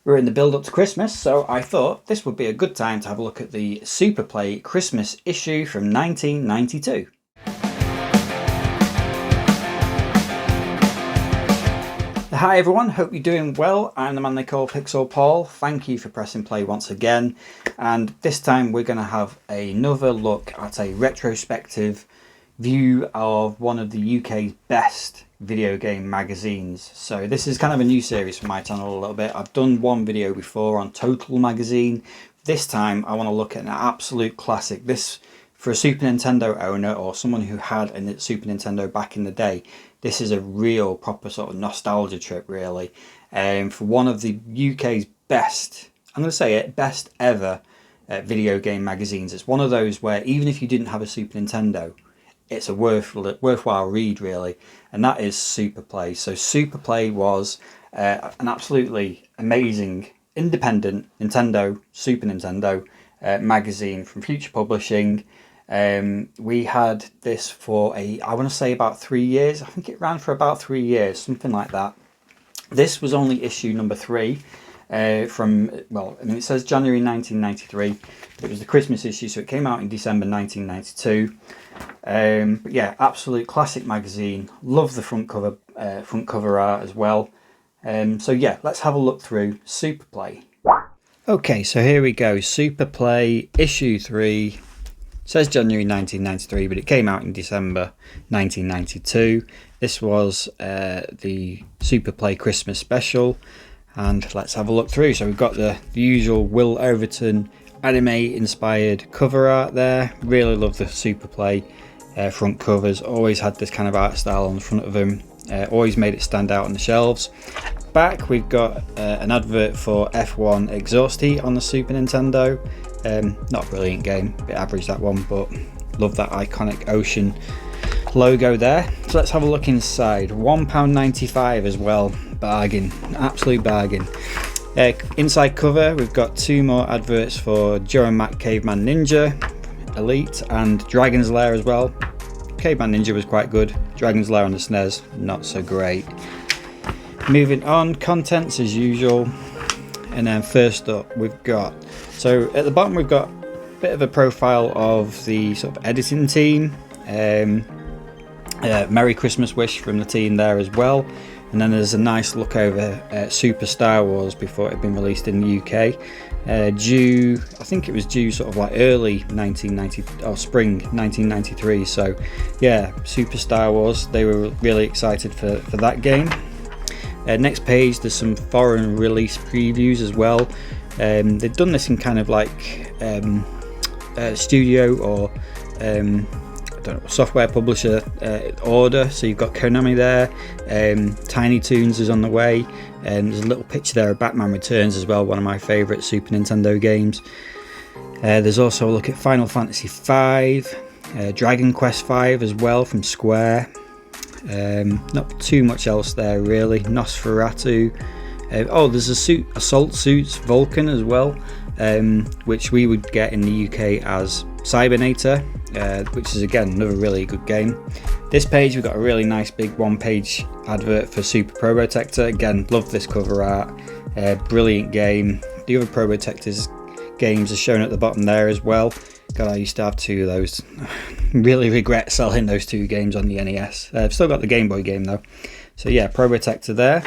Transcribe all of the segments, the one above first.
We're in the build up to Christmas, so I thought this would be a good time to have a look at the Superplay Christmas issue from 1992. Hi everyone, hope you're doing well. I'm the man they call Pixel Paul. Thank you for pressing play once again. And this time we're going to have another look at a retrospective view of one of the UK's best video game magazines. So this is kind of a new series for my channel a little bit. I've done one video before on Total magazine. This time I want to look at an absolute classic. This, for a Super Nintendo owner or someone who had a Super Nintendo back in the day, this is a real proper sort of nostalgia trip really. For one of the UK's best, I'm going to say it, best ever video game magazines. It's one of those where even if you didn't have a Super Nintendo, it's a worthwhile read really, and that is Superplay. So Superplay was an absolutely amazing independent Super Nintendo magazine from Future Publishing. We had this for I want to say about 3 years. I think it ran for about 3 years, something like that. This was only issue number 3 from, well, I mean, it says January 1993. It was the Christmas issue, so it came out in December 1992. But yeah, absolute classic magazine. Love the front cover art as well. So yeah, let's have a look through Superplay. Okay, so here we go. Superplay issue 3. Says January 1993, but it came out in December 1992. This was the Superplay Christmas special, and let's have a look through. So we've got the usual Will Overton anime inspired cover art there. Really love the Superplay front covers. Always had this kind of art style on the front of them. Always made it stand out on the shelves. Back we've got an advert for F1 Exhaust Heat on the Super Nintendo. Not a brilliant game, a bit average that one, but love that iconic ocean logo there. So let's have a look inside. £1.95 as well, bargain, absolute bargain. Inside cover we've got 2 more adverts for Joe and Matt Caveman Ninja Elite and Dragon's Lair as well. Caveman Ninja was quite good, Dragon's Lair on the SNES not so great. Moving on, contents as usual, and then first up we've got, so at the bottom we've got a bit of a profile of the sort of editing team. Merry Christmas wish from the team there as well, and then there's a nice look over Super Star Wars before it had been released in the UK. Due, I think it was due sort of like early 1990 or spring 1993. So yeah, Super Star Wars, they were really excited for that game. Next page there's some foreign release previews as well. They've done this in kind of like studio or I don't know, software publisher order. So you've got Konami there, Tiny Toons is on the way, and there's a little picture there of Batman Returns as well, one of my favourite Super Nintendo games. There's also a look at Final Fantasy V, Dragon Quest V as well from Square. Not too much else there really. Nosferatu. Oh, there's a Assault Suits Vulcan as well, which we would get in the UK as Cybernator, which is again another really good game. This page we've got a really nice big 1-page advert for Super Probotector. Again, love this cover art, brilliant game. The other Probotector's games are shown at the bottom there as well. God, I used to have 2 of those. Really regret selling those 2 games on the NES. I've still got the Game Boy game though. So yeah, Probotector there.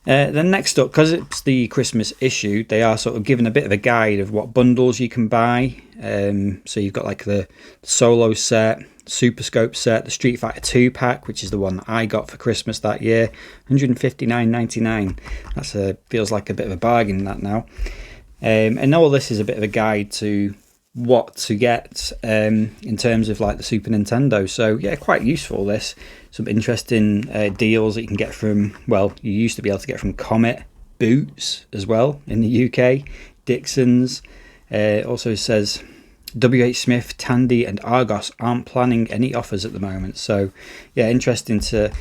Then next up, because it's the Christmas issue, they are sort of giving a bit of a guide of what bundles you can buy. So you've got like the Solo set, Super Scope set, the Street Fighter 2 pack, which is the one that I got for Christmas that year, $159.99. That feels like a bit of a bargain that now. And all this is a bit of a guide to what to get in terms of like the Super Nintendo. So yeah, quite useful this. Some interesting deals that you can get from, well, you used to be able to get from Comet, Boots as well in the UK, Dixon's. Also says WH Smith, Tandy and Argos aren't planning any offers at the moment. So yeah, interesting to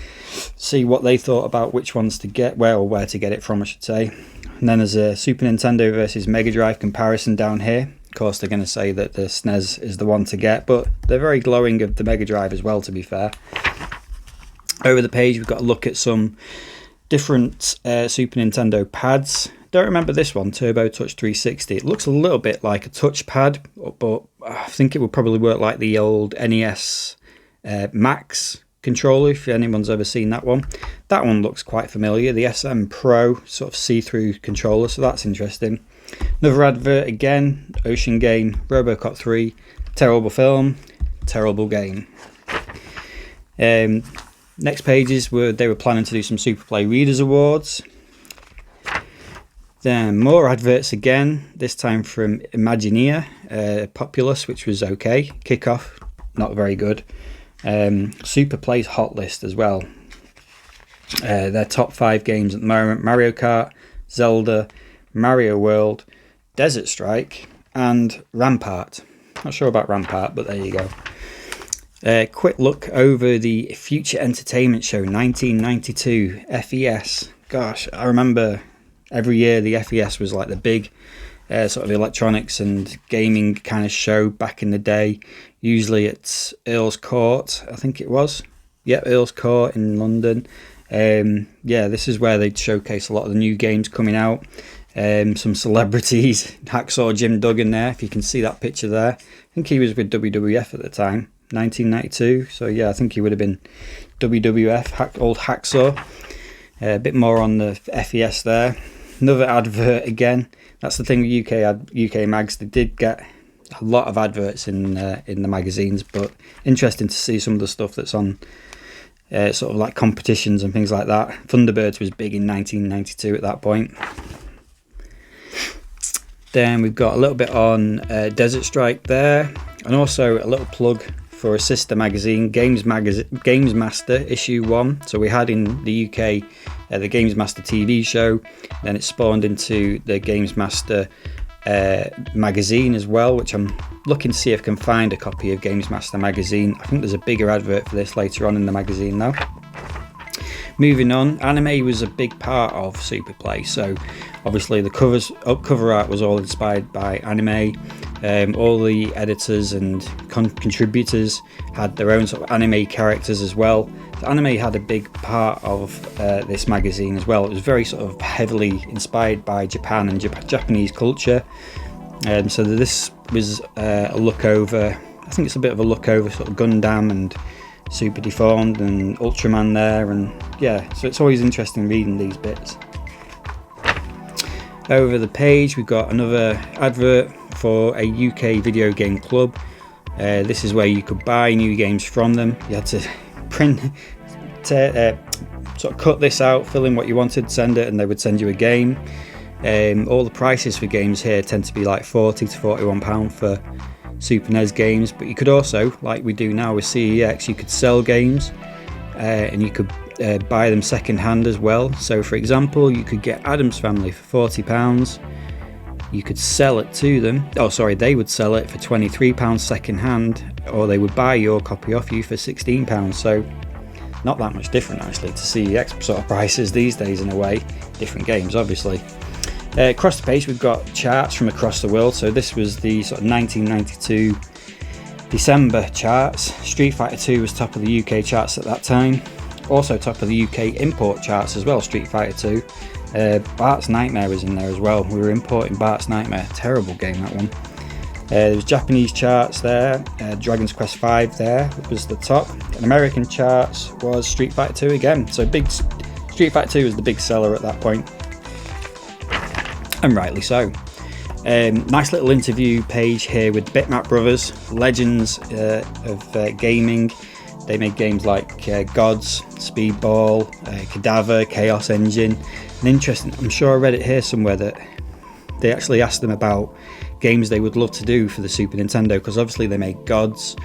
see what they thought about which ones to get, where to get it from I should say. And then there's a Super Nintendo versus Mega Drive comparison down here. Of course they're going to say that the SNES is the one to get, but they're very glowing of the Mega Drive as well, to be fair. Over the page we've got a look at some different Super Nintendo pads. Don't remember this one, Turbo Touch 360. It looks a little bit like a touchpad, but I think it would probably work like the old NES Max controller, if anyone's ever seen that one. That one looks quite familiar. The SM Pro sort of see-through controller, so that's interesting. Another advert again, Ocean Game, Robocop 3, terrible film, terrible game. Next pages they were planning to do some Superplay Readers Awards. Then more adverts again, this time from Imagineer, Populous, which was okay. Kickoff, not very good. Superplay's Hot List as well. Their top 5 games at the moment: Mario Kart, Zelda, Mario World, Desert Strike, and Rampart. Not sure about Rampart, but there you go. Quick look over the Future Entertainment Show 1992, FES. Gosh, I remember every year the FES was like the big sort of electronics and gaming kind of show back in the day. Usually it's Earl's Court, I think it was. Yep, Earl's Court in London. Yeah, this is where they'd showcase a lot of the new games coming out. Some celebrities, Hacksaw Jim Duggan there, if you can see that picture there. I think he was with WWF at the time, 1992. So yeah, I think he would have been WWF, old Hacksaw. A bit more on the FES there. Another advert again. That's the thing with UK mags. They did get a lot of adverts in the magazines, but interesting to see some of the stuff that's on sort of like competitions and things like that. Thunderbirds was big in 1992 at that point. Then we've got a little bit on Desert Strike there, and also a little plug for a sister magazine, Games Master issue 1. So we had in the UK the Games Master TV show, then it spawned into the Games Master magazine as well, which I'm looking to see if I can find a copy of Games Master magazine. I think there's a bigger advert for this later on in the magazine though. Moving on, anime was a big part of Superplay, so obviously the cover art was all inspired by anime. All the editors and contributors had their own sort of anime characters as well. So anime had a big part of this magazine as well. It was very sort of heavily inspired by Japan and Japanese culture. So this was a look over, I think it's a bit of a look over sort of Gundam and Super Deformed and Ultraman there, and yeah, so it's always interesting reading these bits. Over the page we've got another advert for a UK video game club. This is where you could buy new games from them. You had to sort of cut this out, fill in what you wanted, send it, and they would send you a game. All the prices for games here tend to be like £40 to £41 for Super NES games, but you could also, like we do now with CEX, you could sell games and you could buy them second hand as well. So for example, you could get Addams Family for £40, you could sell it to them, they would sell it for £23 second hand, or they would buy your copy off you for £16. So not that much different actually to CEX sort of prices these days in a way, different games obviously. Across the page we've got charts from across the world. So this was the sort of 1992 December charts. Street Fighter 2 was top of the UK charts at that time. Also top of the UK import charts as well, Street Fighter 2. Bart's Nightmare was in there as well. We were importing Bart's Nightmare. Terrible game, that one. There's Japanese charts there. Dragon's Quest V there was the top. And American charts was Street Fighter 2 again. So big Street Fighter 2 was the big seller at that point. And rightly so. Nice little interview page here with Bitmap Brothers, legends of gaming. They made games like Gods, Speedball, Cadaver, Chaos Engine. And interesting, I'm sure I read it here somewhere that they actually asked them about games they would love to do for the Super Nintendo, because obviously they made Gods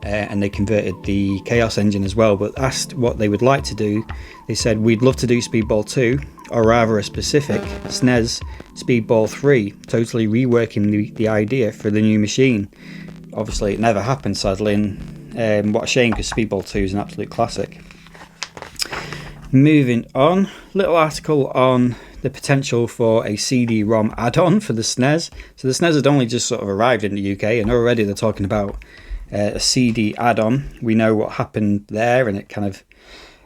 and they converted the Chaos Engine as well, but asked what they would like to do. They said, we'd love to do Speedball 2, or rather a specific SNES Speedball 3, totally reworking the idea for the new machine. Obviously it never happened, sadly, and what a shame, because Speedball 2 is an absolute classic. Moving on, little article on the potential for a CD-ROM add-on for the SNES. So the SNES had only just sort of arrived in the UK, and already they're talking about a CD add-on. We know what happened there, and it kind of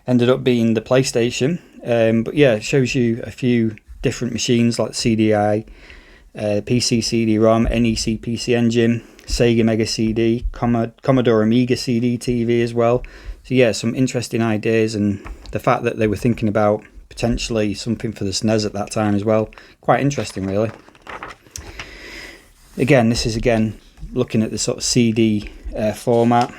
ended up being the PlayStation. but yeah, it shows you a few different machines like CDI, PC CD-ROM, NEC PC Engine, Sega Mega CD, Commodore Amiga CD TV as well. So yeah, some interesting ideas, and the fact that they were thinking about potentially something for the SNES at that time as well, quite interesting really. Again, this is looking at the sort of CD format.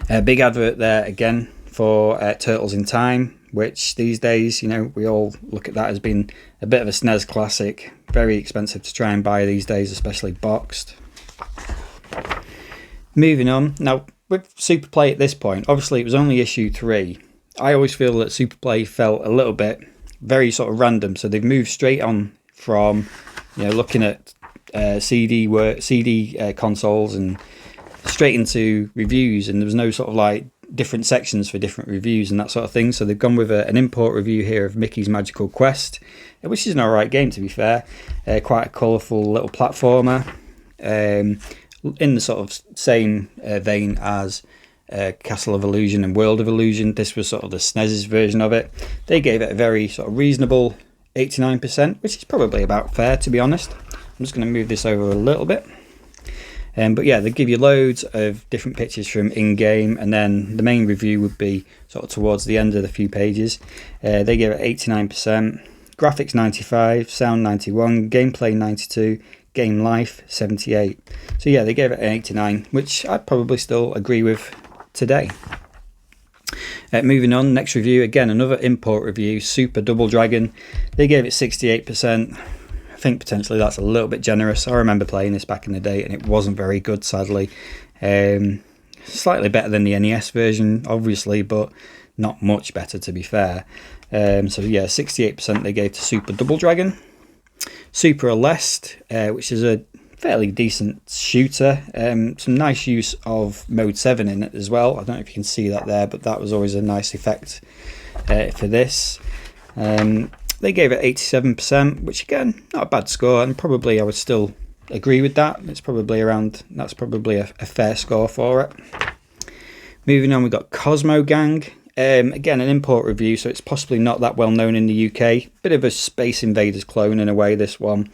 A big advert there again for Turtles in Time, which these days, you know, we all look at that as being a bit of a SNES classic. Very expensive to try and buy these days, especially boxed. Moving on, now with Superplay at this point, obviously it was only issue 3. I always feel that Superplay felt a little bit very sort of random, so they've moved straight on from, you know, looking at CD consoles and straight into reviews, and there was no sort of like different sections for different reviews and that sort of thing. So they've gone with an import review here of Mickey's Magical Quest, which is an alright game to be fair. Quite a colourful little platformer, in the sort of same vein as Castle of Illusion and World of Illusion. This was sort of the SNES's version of it. They gave it a very sort of reasonable 89%, which is probably about fair to be honest. I'm just going to move this over a little bit. But yeah, they give you loads of different pictures from in-game, and then the main review would be sort of towards the end of the few pages. They give it 89%, graphics 95, sound 91, gameplay 92, game life 78. So yeah, they gave it an 89, which I'd probably still agree with today. Moving on, next review, again another import review, Super Double Dragon. They gave it 68%. I think potentially that's a little bit generous. I remember playing this back in the day and it wasn't very good, sadly. Slightly better than the NES version, obviously, but not much better to be fair. So yeah, 68% they gave to Super Double Dragon. Super Aleste, which is a fairly decent shooter. Some nice use of Mode 7 in it as well. I don't know if you can see that there, but that was always a nice effect for this. They gave it 87%, which again, not a bad score, and probably I would still agree with that. It's probably around, that's probably a fair score for it. Moving on, we've got Cosmo Gang. Again, an import review, so it's possibly not that well known in the UK. Bit of a Space Invaders clone in a way, this one.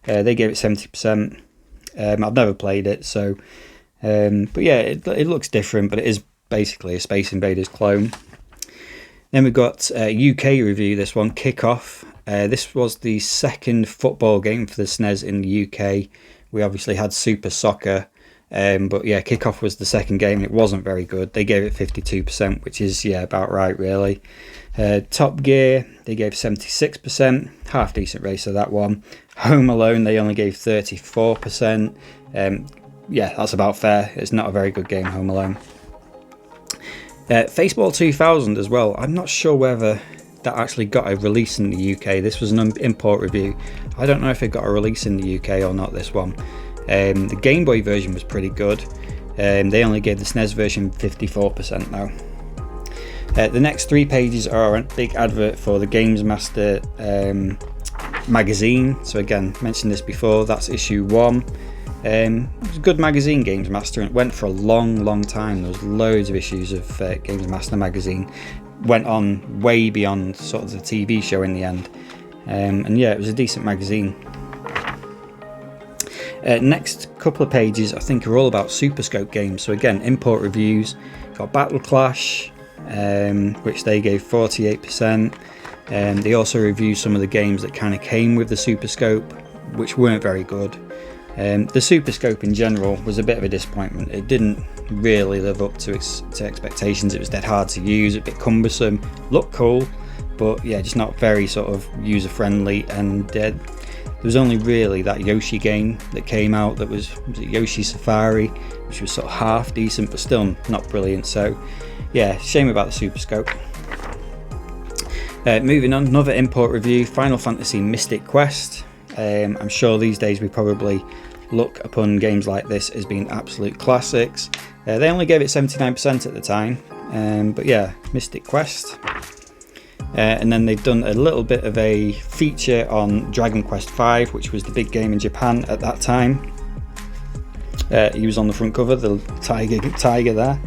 They gave it 70%. I've never played it, so... but yeah, it looks different, but it is basically a Space Invaders clone. Then we've got UK review, this one, Kickoff. This was the second football game for the SNES in the UK. We obviously had Super Soccer, but yeah, Kickoff was the second game. It wasn't very good. They gave it 52%, which is, yeah, about right, really. Top Gear, they gave 76%. Half decent racer, that one. Home Alone, they only gave 34%. Yeah, that's about fair. It's not a very good game, Home Alone. Faceball 2000 as well. I'm not sure whether that actually got a release in the UK. This was an import review. I don't know if it got a release in the UK or not, this one. The Game Boy version was pretty good. They only gave the SNES version 54% now. The next 3 pages are a big advert for the Games Master magazine. So again, mentioned this before, that's issue 1. It was a good magazine, Games Master, and it went for a long time. There was loads of issues of Games Master magazine. Went on way beyond sort of the TV show in the end. And yeah, it was a decent magazine. Next couple of pages I think are all about Super Scope games. So again, import reviews. Got Battle Clash, which they gave 48%. They also review some of the games that kind of came with the Super Scope, which weren't very good. The Super Scope in general was a bit of a disappointment. It didn't really live up to expectations. It was dead hard to use, a bit cumbersome, looked cool, but yeah, just not very sort of user friendly. And there was only really that Yoshi game that came out, that was it Yoshi Safari, which was sort of half decent but still not brilliant. So yeah, shame about the Super Scope. Moving on, another import review, Final Fantasy Mystic Quest. I'm sure these days we probably look upon games like this as being absolute classics. They only gave it 79% at the time, but yeah, Mystic Quest. And then they've done a little bit of a feature on Dragon Quest V, which was the big game in Japan at that time. He was on the front cover, the tiger there.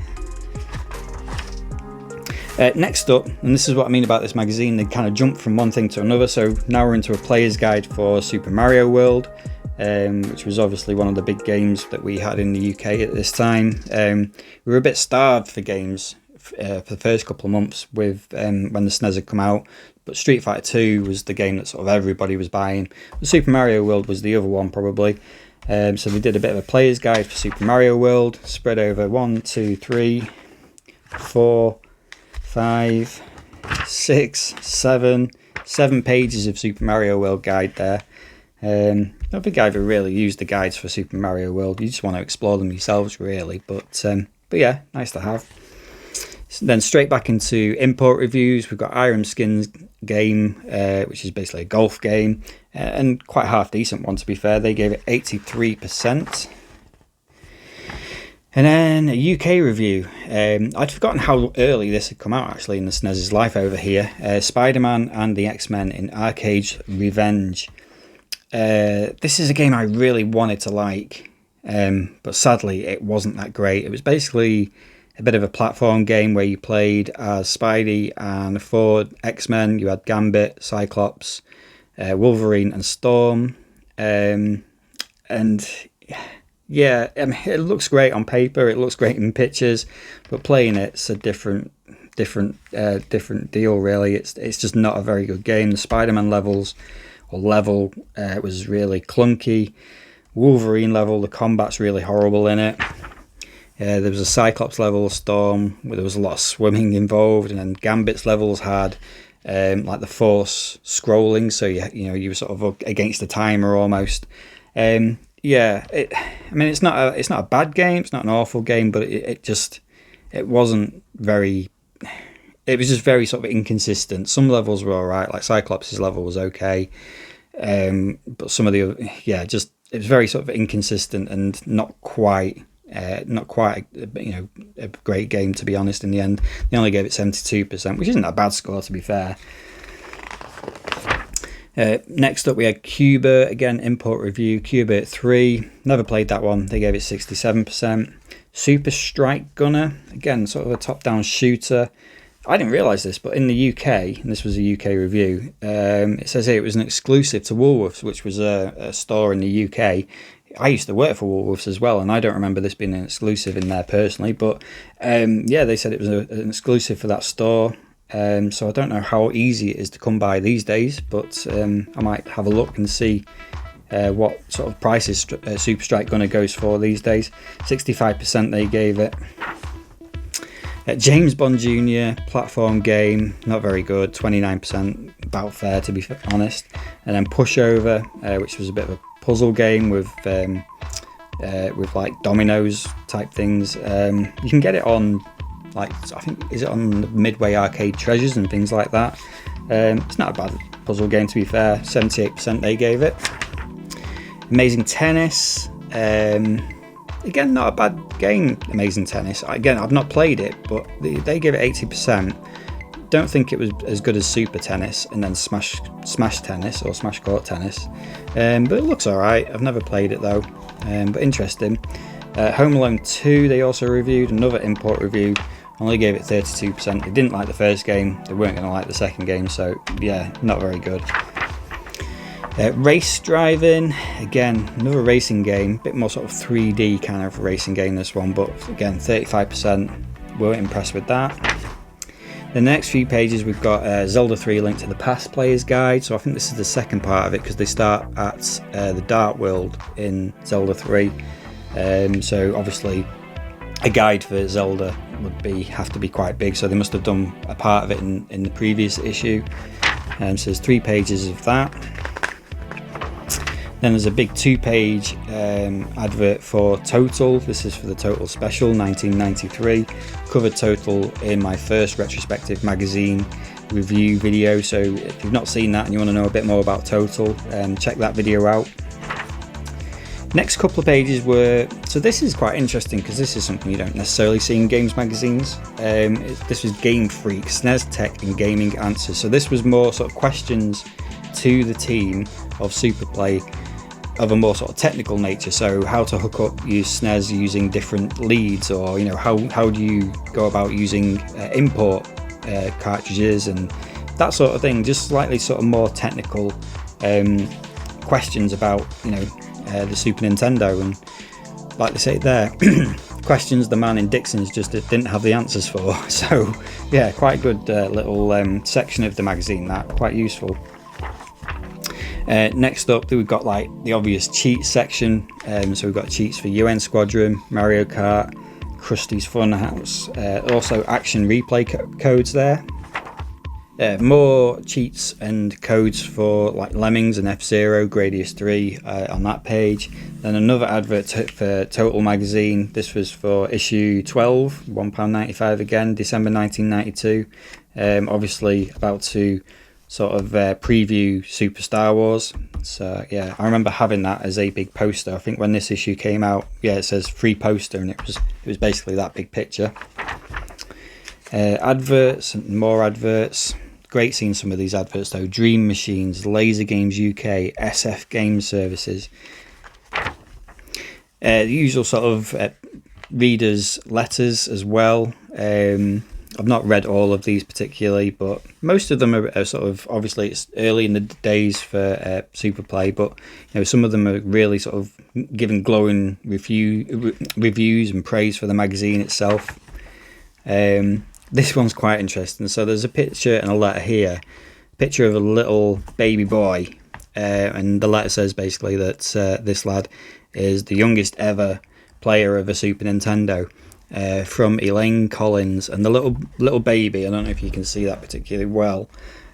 Next up, and this is what I mean about this magazine, they kind of jump from one thing to another. So now we're into a player's guide for Super Mario World, which was obviously one of the big games that we had in the UK at this time. We were a bit starved for games for the first couple of months with when the SNES had come out, but Street Fighter 2 was the game that sort of everybody was buying. But Super Mario World was the other one probably. So we did a bit of a player's guide for Super Mario World, spread over 1, 2, 3, 4, 5, 6, 7 pages of Super Mario World guide there. I don't think I ever really used the guides for Super Mario World. You just want to explore them yourselves, really. But yeah, nice to have. So then straight back into import reviews. We've got Iron Skin's game, which is basically a golf game, and quite a half decent one to be fair. They gave it 83%. And then a UK review. I'd forgotten how early this had come out actually in the SNES's life over here. Spider-Man and the X-Men in Arcade's Revenge. This is a game I really wanted to like, but sadly it wasn't that great. It was basically a bit of a platform game where you played as Spidey and 4 X-Men. You had Gambit, Cyclops, Wolverine and Storm. And yeah, I mean, it looks great on paper, it looks great in pictures, but playing it's a different deal really. It's just not a very good game. The Spider-Man level was really clunky. Wolverine level, the combat's really horrible in it. There was a Cyclops level, Storm, where there was a lot of swimming involved, and then Gambit's levels had like the Force scrolling, so you were sort of against the timer almost. Yeah, I mean it's not a bad game, it's not an awful game, but it wasn't very. It was just very sort of inconsistent. Some levels were all right, like Cyclops' level was okay, but some of the other, it was very sort of inconsistent and not quite a great game to be honest. In the end, they only gave it 72%, which isn't a bad score to be fair. Next up we had Cuba, again import review, Cuba 3, never played that one, they gave it 67%. Super Strike Gunner, again sort of a top-down shooter. I didn't realise this, but in the UK, and this was a UK review, it says here it was an exclusive to Woolworths, which was a store in the UK. I used to work for Woolworths as well, and I don't remember this being an exclusive in there personally, but yeah, they said it was an exclusive for that store. So I don't know how easy it is to come by these days, but I might have a look and see what sort of prices Super Strike Gunner goes for these days. 65% they gave it. James Bond Jr. platform game, not very good, 29%, about fair to be honest. And then Pushover, which was a bit of a puzzle game with like dominoes type things. You can get it on, like, I think, is it on the Midway Arcade Treasures and things like that. It's not a bad puzzle game to be fair, 78% they gave it. Amazing Tennis, again not a bad game, Amazing Tennis. Again, I've not played it, but they gave it 80%. Don't think it was as good as Super Tennis and then Smash Tennis or Smash Court Tennis, but it looks alright. I've never played it though, but interesting. Home Alone 2 they also reviewed, another import review, only gave it 32%. They didn't like the first game, they weren't going to like the second game, so yeah, not very good. Race Driving, again another racing game, a bit more sort of 3D kind of racing game this one, but again 35%, weren't impressed with that. The next few pages we've got Zelda 3 Link to the Past Player's Guide, so I think this is the second part of it because they start at the Dark World in Zelda 3, so obviously a guide for Zelda would have to be quite big, so they must have done a part of it in the previous issue. So there's 3 pages of that. Then there's a big 2-page advert for Total. This is for the Total Special 1993. Covered Total in my first retrospective magazine review video, so if you've not seen that and you want to know a bit more about Total, check that video out. Next couple of pages were, so this is quite interesting because this is something you don't necessarily see in games magazines. This was Game Freak, SNES Tech and Gaming Answers. So this was more sort of questions to the team of Superplay of a more sort of technical nature, so how to hook up your SNES using different leads, or how do you go about using import cartridges and that sort of thing. Just slightly sort of more technical questions about, you know, the Super Nintendo, and like they say there, questions the man in Dixon's just didn't have the answers for. So yeah, quite good little section of the magazine, that quite useful. Next up, we've got like the obvious cheats section. So we've got cheats for UN Squadron, Mario Kart, Krusty's Funhouse, also action replay codes there. More cheats and codes for like Lemmings and F-Zero, Gradius 3 on that page. Then another advert for Total Magazine. This was for issue 12, £1.95 again, December 1992. Obviously about to sort of preview Super Star Wars. So yeah, I remember having that as a big poster. I think when this issue came out, yeah, it says free poster, and it was basically that big picture. Adverts and more adverts. Great seeing some of these adverts though. Dream Machines, Laser Games UK, SF Game Services. The usual sort of readers' letters as well. I've not read all of these particularly, but most of them are sort of, obviously it's early in the days for Super Play, but you know, some of them are really sort of giving glowing reviews and praise for the magazine itself. This one's quite interesting. So there's a picture and a letter here, picture of a little baby boy, and the letter says basically that this lad is the youngest ever player of a Super Nintendo. From Elaine Collins, and the little baby, I don't know if you can see that particularly well,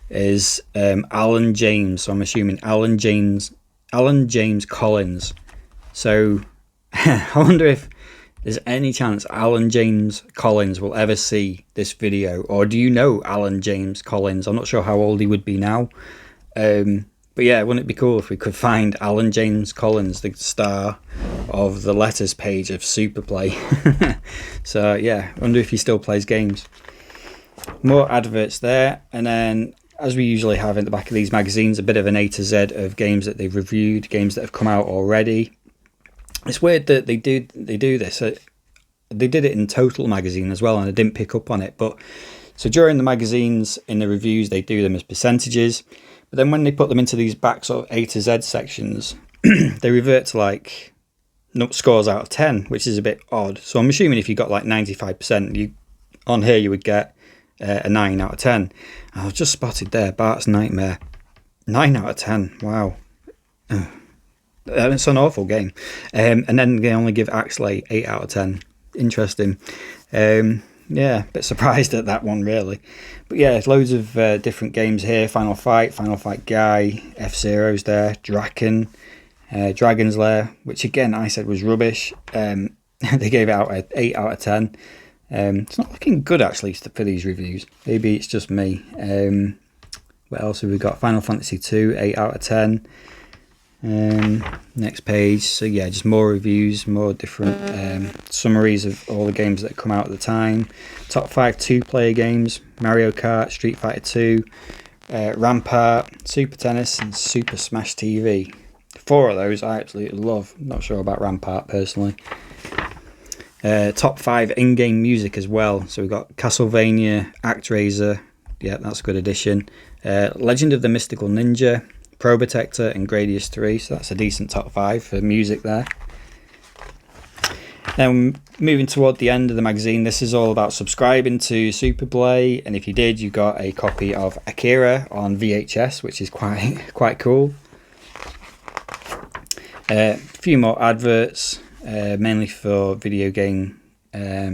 is Alan James. So I'm assuming Alan James Collins. So I wonder if there's any chance Alan James Collins will ever see this video, or do you know Alan James Collins? I'm not sure how old he would be now, but yeah, wouldn't it be cool if we could find Alan James Collins, the star of the letters page of Super Play? So yeah, I wonder if he still plays games. More adverts there, and then as we usually have in the back of these magazines, a bit of an A to Z of games that they've reviewed, games that have come out already. It's weird that they do this. They did it in Total Magazine as well, and I didn't pick up on it. But so during the magazines, in the reviews, they do them as percentages. But then when they put them into these back sort of A to Z sections, they revert to like scores out of 10, which is a bit odd. So I'm assuming if you got like 95%, on here you would get a 9 out of 10. I was just spotted there, Bart's Nightmare. 9 out of 10, wow. It's an awful game. And then they only give Axley 8 out of 10. Interesting. Yeah, a bit surprised at that one really. But yeah, there's loads of different games here. Final Fight Guy, F-Zero's there, Draken, Dragon's Lair, which again I said was rubbish. They gave it out an 8 out of 10. It's not looking good actually for these reviews. Maybe it's just me. What else have we got? Final Fantasy 2, 8 out of 10. Next page. So yeah, just more reviews, more different summaries of all the games that come out at the time. Top 5 2-player games: Mario Kart, Street Fighter 2, Rampart, Super Tennis, and Super Smash TV. 4 of those I absolutely love. Not sure about Rampart personally. Top 5 in-game music as well. So we've got Castlevania, ActRaiser. Yeah, that's a good addition. Legend of the Mystical Ninja, Probotector, and Gradius 3, so that's a decent top 5 for music there. Now moving toward the end of the magazine, this is all about subscribing to Super Play, and if you did, you got a copy of Akira on VHS, which is quite cool. A few more adverts, mainly for video game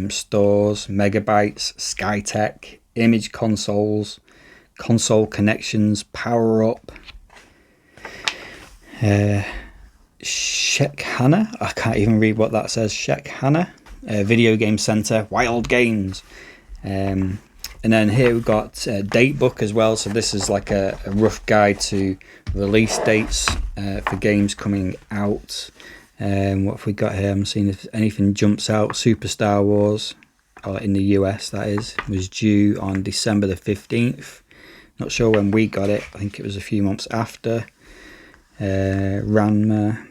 stores, Megabytes, Skytech, Image Consoles, Console Connections, Power Up, Shekhana, I can't even read what that says. Shekhana, Video Game Center, Wild Games, and then here we've got Datebook as well. So this is like a rough guide to release dates for games coming out. What have we got here? I'm seeing if anything jumps out. Super Star Wars, in the US that is, was due on December the 15th. Not sure when we got it. I think it was a few months after. Ranma,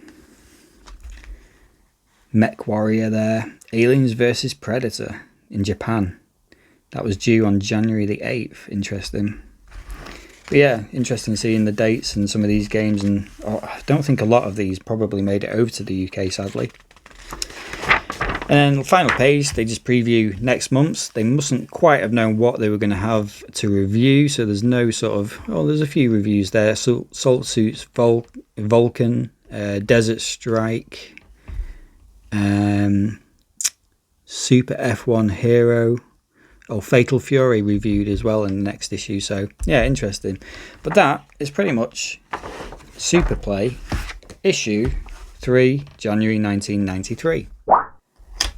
Mech Warrior there, Aliens vs Predator in Japan, That was due on January the 8th. Interesting. But yeah, interesting seeing the dates and some of these games, and I don't think a lot of these probably made it over to the UK, sadly. And then the final page, they just preview next month's. They mustn't quite have known what they were going to have to review, so there's no sort of, oh, there's a few reviews there. Salt Suits Vulcan, Desert Strike, Super F1 Hero, Fatal Fury reviewed as well in the next issue. So yeah, interesting. But that is pretty much Super Play issue 3, January 1993.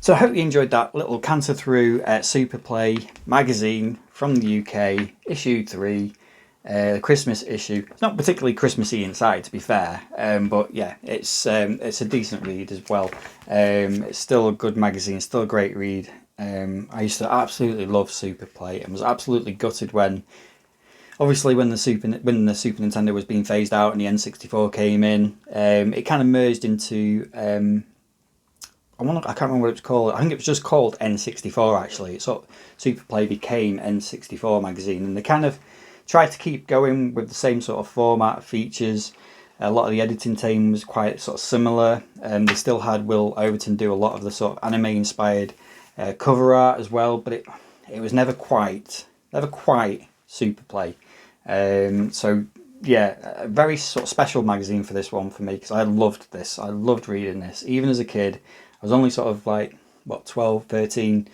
So I hope you enjoyed that little canter through Super Play magazine from the UK, issue 3, the Christmas issue. It's not particularly Christmassy inside, to be fair, but yeah, it's a decent read as well. It's still a good magazine, still a great read. I used to absolutely love Super Play and was absolutely gutted when, obviously, when the Super Nintendo was being phased out and the N64 came in. It kind of merged into I can't remember what it was called. I think it was just called N64 actually. So Super Play became N64 magazine, and they kind of tried to keep going with the same sort of format, features. A lot of the editing team was quite sort of similar. They still had Will Overton do a lot of the sort of anime inspired cover art as well, but it was never quite Super Play. So yeah, a very sort of special magazine for this one for me, because I loved this. I loved reading this, even as a kid. I was only sort of like, what, 12, 13,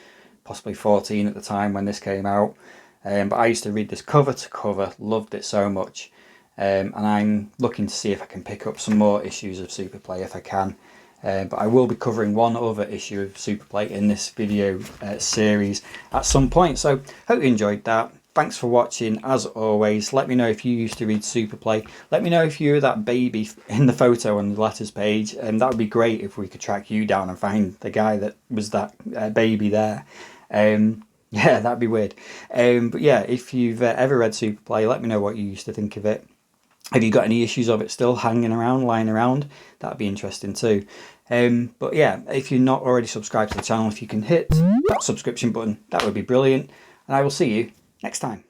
possibly 14 at the time when this came out. But I used to read this cover to cover, loved it so much. And I'm looking to see if I can pick up some more issues of Super Play if I can. But I will be covering one other issue of Super Play in this video series at some point. So hope you enjoyed that. Thanks for watching. As always, let me know if you used to read Super Play. Let me know if you were that baby in the photo on the letters page, and that would be great if we could track you down and find the guy that was that baby there. Yeah, that'd be weird. But yeah, if you've ever read Super Play, let me know what you used to think of it. Have you got any issues of it still hanging around, lying around? That'd be interesting too. But yeah, if you're not already subscribed to the channel, if you can hit that subscription button, that would be brilliant. And I will see you next time.